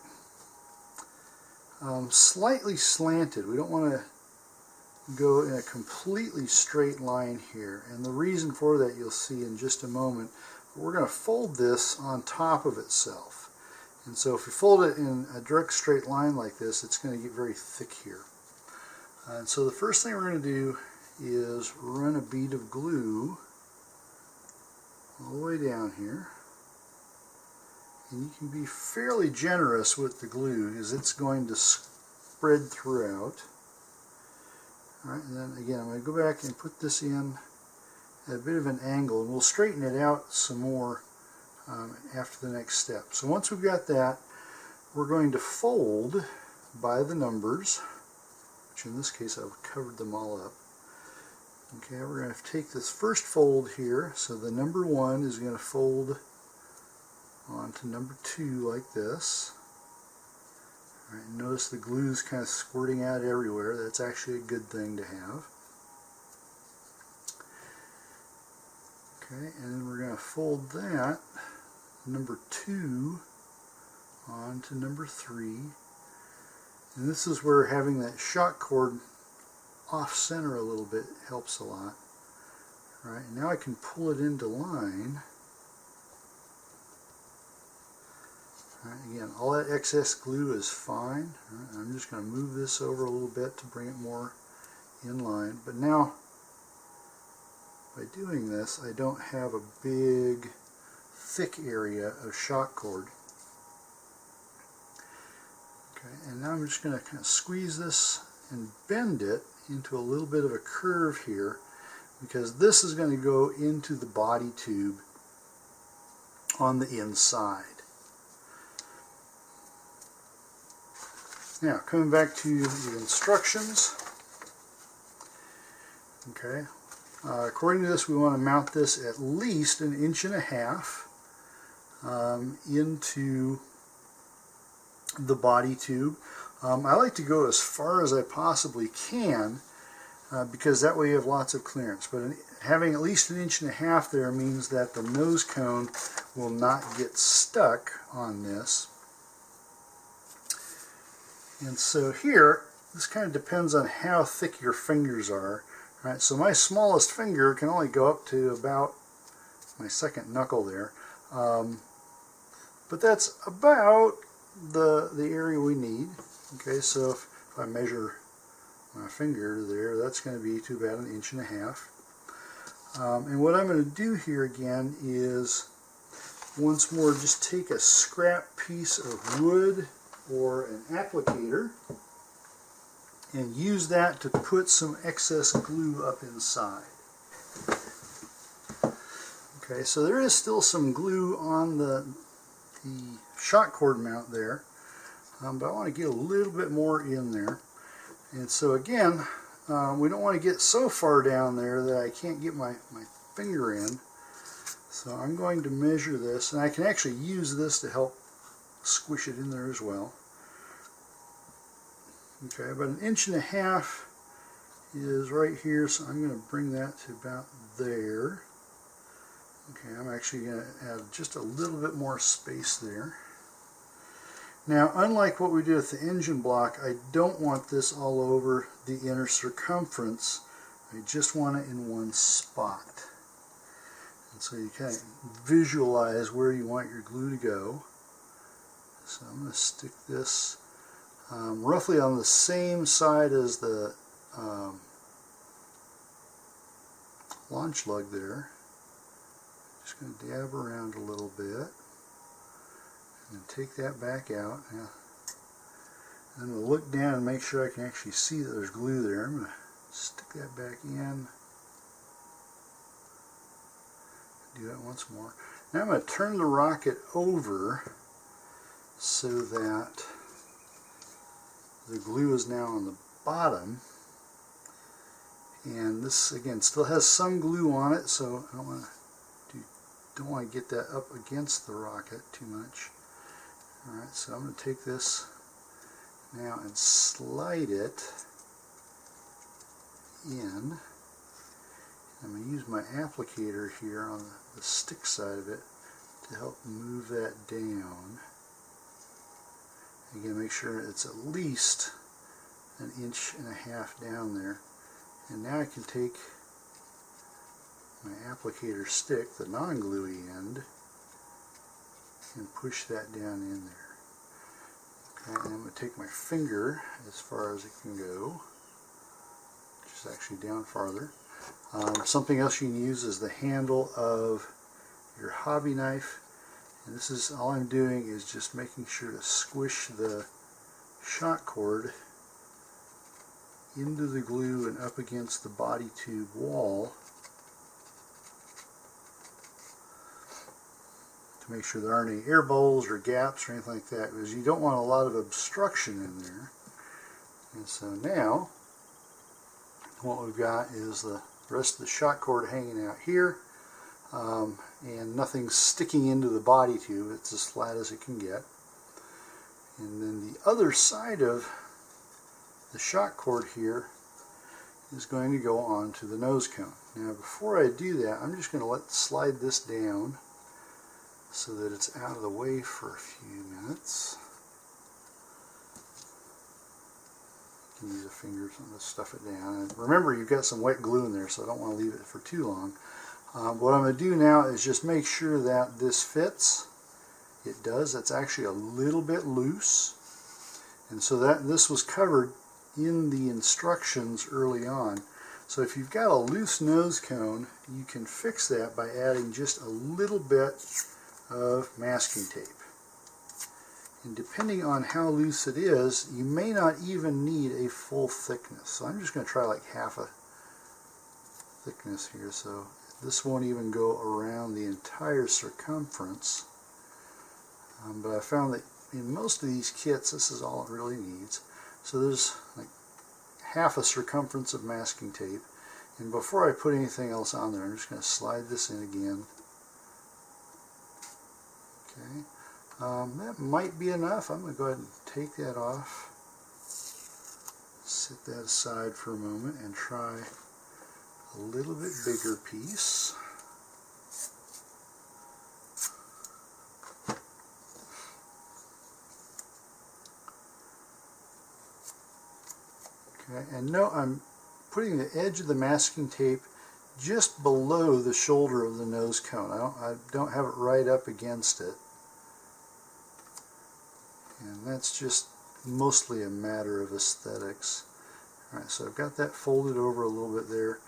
slightly slanted. We don't want to go in a completely straight line here, and the reason for that you'll see in just a moment. We're going to fold this on top of itself, And so if we fold it in a direct straight line like this, it's going to get very thick here. And so the first thing we're going to do is run a bead of glue all the way down here. And you can be fairly generous with the glue because it's going to spread throughout. Alright, and then again I'm going to go back and put this in at a bit of an angle, and we'll straighten it out some more after the next step. So once we've got that, we're going to fold by the numbers, which in this case I've covered them all up. Okay, we're going to take this first fold here, so the number 1 is going to fold onto number 2 like this. All right, notice the glue is kind of squirting out everywhere. That's actually a good thing to have. Okay, and then we're going to fold that, number 2, onto number 3. And this is where having that shock cord off center a little bit helps a lot. All right, and now I can pull it into line. All right, again, all that excess glue is fine. All right, I'm just going to move this over a little bit to bring it more in line. But now, by doing this, I don't have a big, thick area of shock cord. Okay, and now I'm just going to kind of squeeze this and bend it into a little bit of a curve here, because this is going to go into the body tube on the inside. Now, coming back to the instructions. Okay, according to this, we want to mount this at least 1.5 inches into the body tube. I like to go as far as I possibly can because that way you have lots of clearance. But having at least 1.5 inches there means that the nose cone will not get stuck on this. And so here, this kind of depends on how thick your fingers are. All right, so my smallest finger can only go up to about my second knuckle there. But that's about the area we need. Okay, so if I measure my finger there, that's going to be to about 1.5 inches. And what I'm going to do here again is, once more, just take a scrap piece of wood or an applicator and use that to put some excess glue up inside. Okay, so there is still some glue on the shock cord mount there, but I want to get a little bit more in there. And so again, we don't want to get so far down there that I can't get my finger in. So I'm going to measure this, and I can actually use this to help squish it in there as well. Okay, about 1.5 inches is right here, so I'm going to bring that to about there. Okay, I'm actually going to add just a little bit more space there. Now, unlike what we did with the engine block, I don't want this all over the inner circumference. I just want it in one spot. And so you kind of visualize where you want your glue to go. So I'm going to stick this roughly on the same side as the launch lug there. Just going to dab around a little bit and then take that back out. Now, then we'll look down and make sure I can actually see that there's glue there. I'm going to stick that back in. Do that once more. Now I'm going to turn the rocket over so that the glue is now on the bottom, and this again still has some glue on it, so I don't want to get that up against the rocket too much. Alright, so I'm going to take this now and slide it in. I'm going to use my applicator here on the stick side of it to help move that down. Again, make sure it's at least 1.5 inches down there. And now I can take my applicator stick, the non-gluey end, and push that down in there. Okay, and I'm going to take my finger as far as it can go, which is actually down farther. Something else you can use is the handle of your hobby knife. And this is all I'm doing is just making sure to squish the shot cord into the glue and up against the body tube wall to make sure there aren't any air bubbles or gaps or anything like that, because you don't want a lot of obstruction in there. And so now what we've got is the rest of the shot cord hanging out here, and nothing's sticking into the body tube. It's as flat as it can get. And then the other side of the shot cord here is going to go onto the nose cone. Now before I do that, I'm just going to slide this down so that it's out of the way for a few minutes. You can use a finger or something to stuff it down. And remember, you've got some wet glue in there, so I don't want to leave it for too long. What I'm going to do now is just make sure that this fits. It does. It's actually a little bit loose, and so that this was covered in the instructions early on. So if you've got a loose nose cone, you can fix that by adding just a little bit of masking tape. And depending on how loose it is, you may not even need a full thickness. So I'm just going to try like half a thickness here, so this won't even go around the entire circumference. But I found that in most of these kits, this is all it really needs. So there's like half a circumference of masking tape. And before I put anything else on there, I'm just going to slide this in again. Okay, that might be enough. I'm going to go ahead and take that off, set that aside for a moment, and try a little bit bigger piece. Okay, and no, I'm putting the edge of the masking tape just below the shoulder of the nose cone. I don't have it right up against it. And that's just mostly a matter of aesthetics. Alright, so I've got that folded over a little bit there,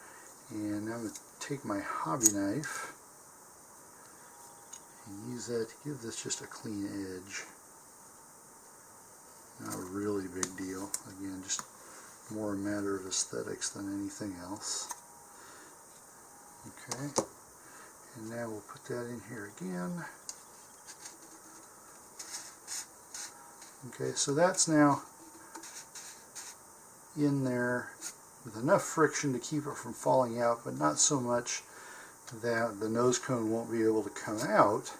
and I'm going to take my hobby knife and use that to give this just a clean edge. Not a really big deal. Again, just more a matter of aesthetics than anything else. Okay, and now we'll put that in here again. Okay, so that's now in there with enough friction to keep it from falling out, but not so much that the nose cone won't be able to come out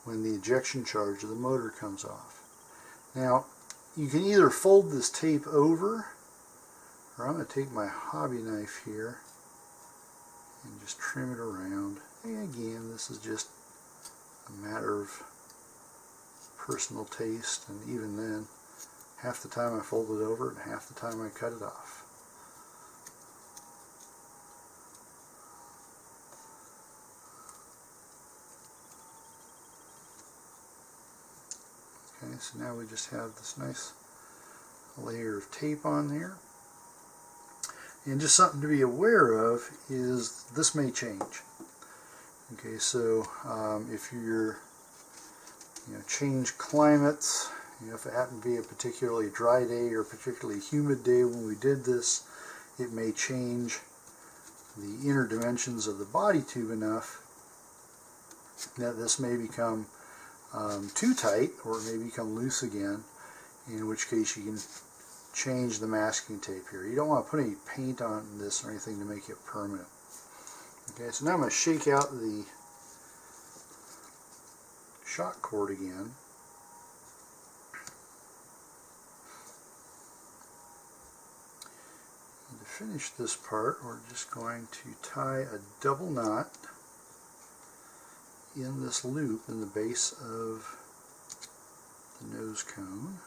when the ejection charge of the motor comes off. Now, you can either fold this tape over, or I'm going to take my hobby knife here and just trim it around. And again, this is just a matter of personal taste, and even then, half the time I fold it over and half the time I cut it off. Okay, so now we just have this nice layer of tape on there. And just something to be aware of is this may change. Okay, so if you're change climates, if it happened to be a particularly dry day or a particularly humid day when we did this, it may change the inner dimensions of the body tube enough that this may become too tight, or it may become loose again, in which case you can change the masking tape here. You don't want to put any paint on this or anything to make it permanent. Okay, so now I'm going to shake out the shot cord again. And to finish this part, we're just going to tie a double knot in this loop in the base of the nose cone.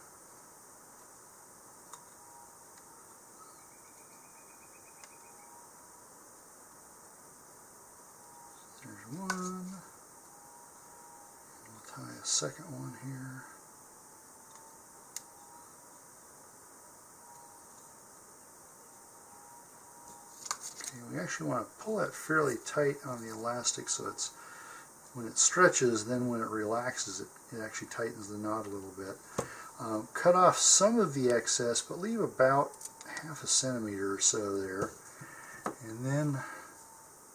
There's one. We'll tie a second one here. you actually want to pull that fairly tight on the elastic so it's, when it stretches, then when it relaxes, it actually tightens the knot a little bit. Cut off some of the excess, but leave about ½ centimeter or so there, and then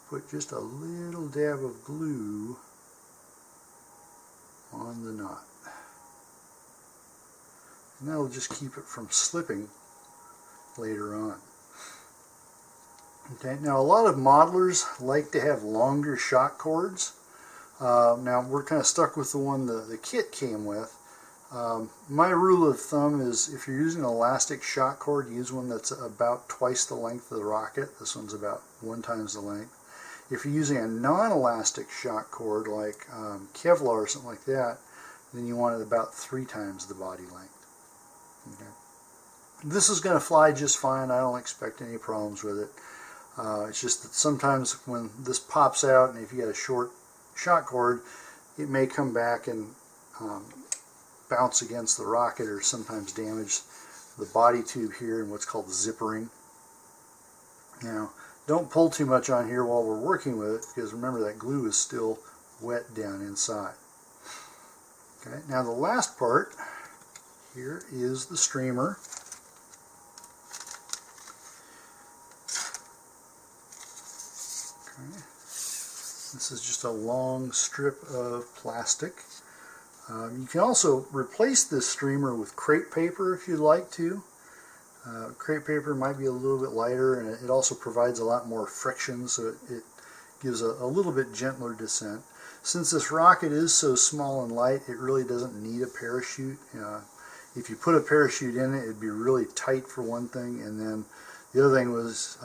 put just a little dab of glue on the knot. And that'll just keep it from slipping later on. Okay, now a lot of modelers like to have longer shock cords. Now we're kind of stuck with the one the kit came with. My rule of thumb is if you're using an elastic shock cord, use one that's about twice the length of the rocket. This one's about 1 times the length. If you're using a non-elastic shock cord like Kevlar or something like that, then you want it about 3 times the body length. Okay. This is going to fly just fine. I don't expect any problems with it. It's just that sometimes when this pops out, and if you got a short shock cord, it may come back and bounce against the rocket, or sometimes damage the body tube here and what's called zippering. Now, don't pull too much on here while we're working with it, because remember that glue is still wet down inside. Okay, now the last part here is the streamer. Okay. This is just a long strip of plastic. You can also replace this streamer with crepe paper if you'd like to. Crepe paper might be a little bit lighter, and it also provides a lot more friction, so it gives a little bit gentler descent. Since this rocket is so small and light, it really doesn't need a parachute. If you put a parachute in it, it'd be really tight for one thing, and then the other thing was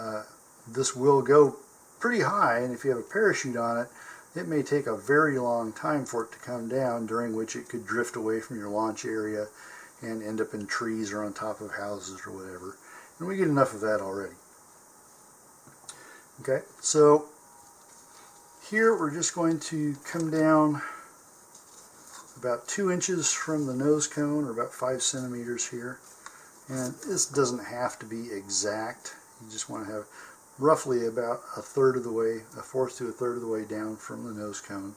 this will go pretty high, and if you have a parachute on it, it may take a very long time for it to come down, during which it could drift away from your launch area and end up in trees or on top of houses or whatever. And we get enough of that already. Okay, so here we're just going to come down about 2 inches from the nose cone, or about 5 centimeters here. And this doesn't have to be exact. You just want to have roughly about a fourth to a third of the way down from the nose cone.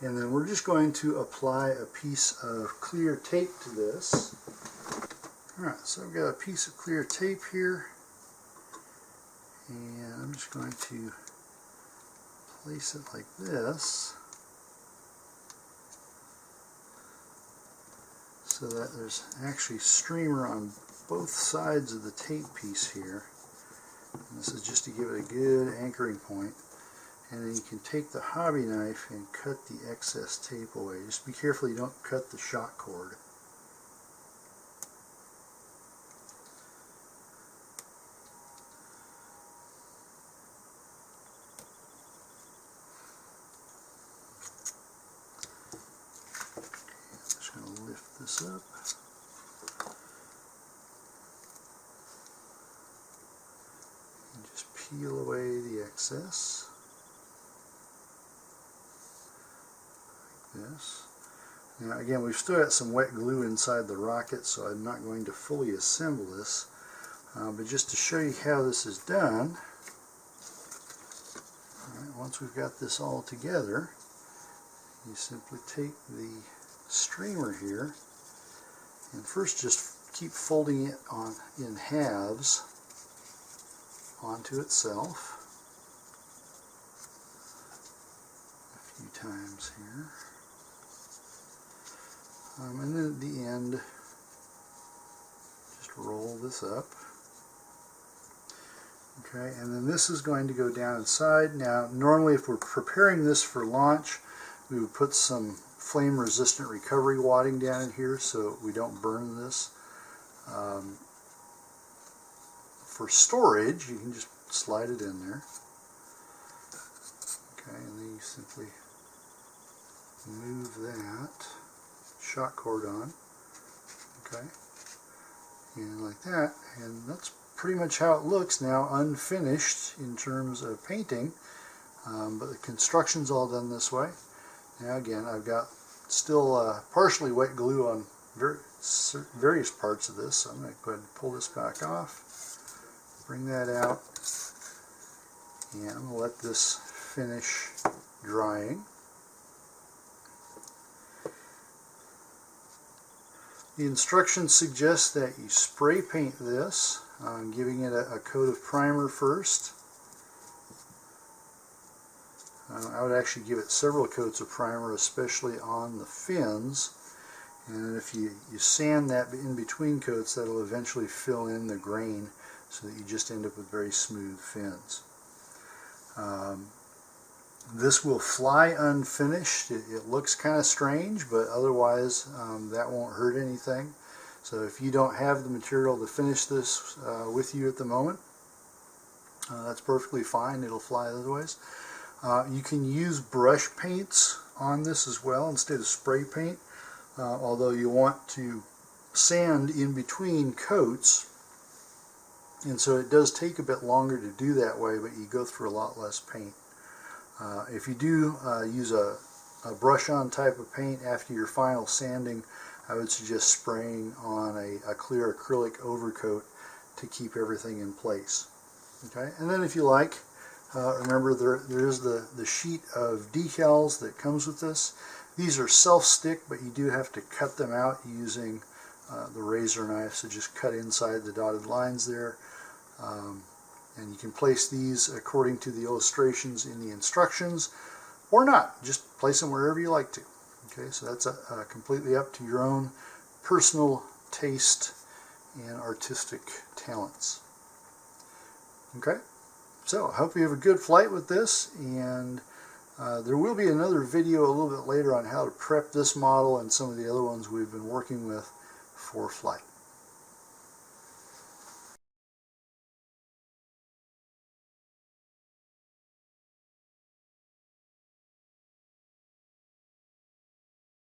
And then we're just going to apply a piece of clear tape to this. Alright, so I've got a piece of clear tape here, and I'm just going to place it like this so that there's actually streamer on both sides of the tape piece here. And this is just to give it a good anchoring point. And then you can take the hobby knife and cut the excess tape away. Just be careful you don't cut the shock cord. I'm just going to lift this up. And just peel away the excess. This. Now again, we've still got some wet glue inside the rocket, so I'm not going to fully assemble this, but just to show you how this is done, right, once we've got this all together, you simply take the streamer here and first just keep folding it in halves onto itself a few times here. And then at the end, just roll this up. Okay, and then this is going to go down inside. Now, normally if we're preparing this for launch, we would put some flame-resistant recovery wadding down in here so we don't burn this. For storage, you can just slide it in there. Okay, and then you simply move that shock cord on, okay, and like that, and that's pretty much how it looks now, unfinished in terms of painting, but the construction's all done this way. Now again, I've got still partially wet glue on various parts of this, so I'm going to go ahead and pull this back off, bring that out, And I'm going to let this finish drying. The instructions suggest that you spray paint this, giving it a coat of primer first. I would actually give it several coats of primer, especially on the fins. And if you sand that in between coats, that'll eventually fill in the grain so that you just end up with very smooth fins. This will fly unfinished. It looks kind of strange, but otherwise that won't hurt anything. So if you don't have the material to finish this with you at the moment, that's perfectly fine. It'll fly otherwise. You can use brush paints on this as well instead of spray paint, although you want to sand in between coats, and so it does take a bit longer to do that way, but you go through a lot less paint. If you do use a brush-on type of paint after your final sanding, I would suggest spraying on a clear acrylic overcoat to keep everything in place. Okay, and then if you like, remember there's the sheet of decals that comes with this. These are self-stick, but you do have to cut them out using the razor knife, so just cut inside the dotted lines there. And you can place these according to the illustrations in the instructions, or not. Just place them wherever you like to. Okay, so that's completely up to your own personal taste and artistic talents. Okay, so I hope you have a good flight with this, and there will be another video a little bit later on how to prep this model and some of the other ones we've been working with for flight.